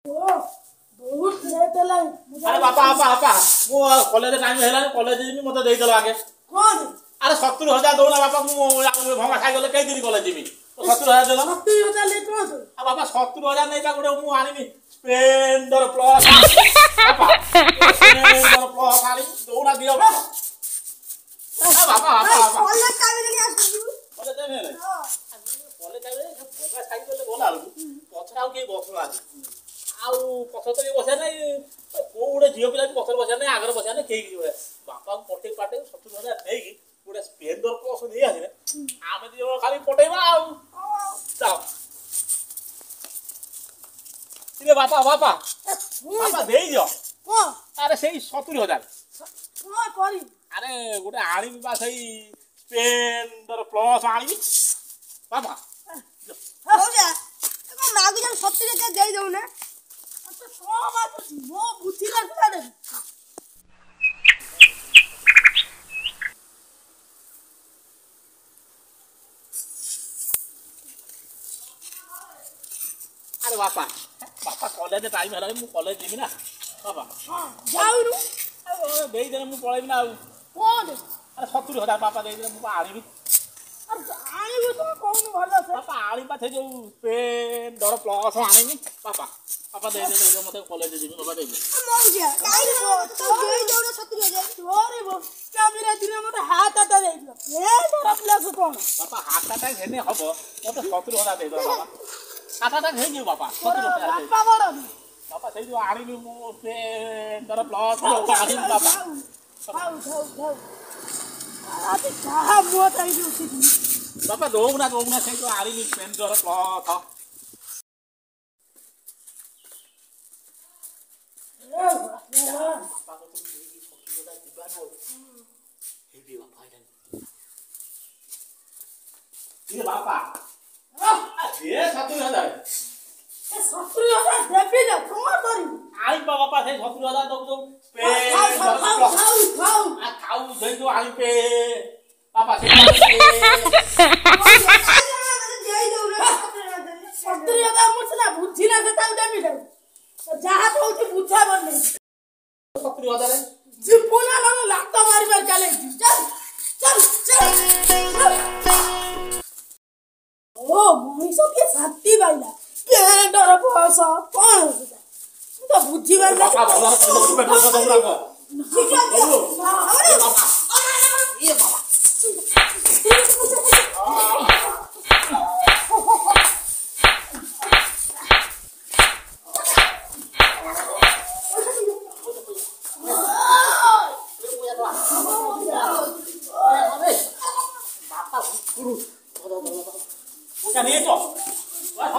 बहुत लेट है। अरे बापा बापा बापा मो कॉलेज टाइम हेला कॉलेज जिमी मते देई देला आगे कौन अरे 70,000 दोना बापा मो भंगा खाई गले कई दिन कॉलेज जिमी 70,000 देला 70,000 ले कौन आ बापा 70,000 नहीं बा गोटे मु आनिमी स्प्लेंडर प्लस बापा स्प्लेंडर प्लस आनी दोना दियो बापा बापा बापा कॉलेज का भी नहीं आसू कॉलेज टाइम हेले कॉलेज टाइम हे भंगा खाई गले गोला पछरा के बसला आउ पछर तो बसे नहीं को गोटे झील पिला पछर बसे नहीं आगर बसे नहीं कई बापा पटे पाटे 70,000 नहीं गोटे स्प्लेंडर प्लस नहीं आसे आमे दियो खाली पटेबा आउ जाओ इले बापा बापा बापा देई दियो को अरे सेई 70,000 को करी अरे गोटे आनी बा सेई स्प्लेंडर प्लस आनी बापा हो जा को मागु जन 70,000 दे दऊ ना तो सो बात मो बुद्धि लगता दे अरे बापा बापा कॉलेज टाइम है मु कॉलेज जीमी ना बापा जाऊ नु दे दे मु पळेबी ना कौन अरे 70,000 बापा दे दे मु आनिबी अरे आनी तो कौन भलो से बापा आनी पाथे जो पेन डर प्लस आनिबी बापा बापा दे दे मते कॉलेज जीमी बापा दे दे मर गया काई तो दे दऊ ना 70,000 तोरे वो कैमरा दिन मते हाथ आता दे दियो ए डर प्लस कौन बापा हाथ अटैक हेने हबो मते 70,000 दे दो बापा हाथ अटैक हे जो बापा 70,000 दे बापा बड़ बापा से जो आनिबी मु पेन डर प्लस आनिबी बापा खाऊ अरे कहा मोत आई उठी बापा दोगुना से जो आनिबी पेन डर प्लस ये बापा ये 70,000 70,000 देबी ना कौन करी आई बापा से 70,000 दो पे खाऊ आ खाऊ दे जो आई पे बापा से 70,000 मुझसे बुद्धि ना से ताऊ देबी ना जहां तो होती बुझा बन नहीं 70,000 जीवना ना लाता मारी मार चले चल चल चल ओ मनीषो के साथी बाइला के डर पसा कौन तो बुद्धि बाइला बापा बाबा पेट्रोल दो रखो ठीक है अरे बापा ये बाबा Bukan itu. Wah,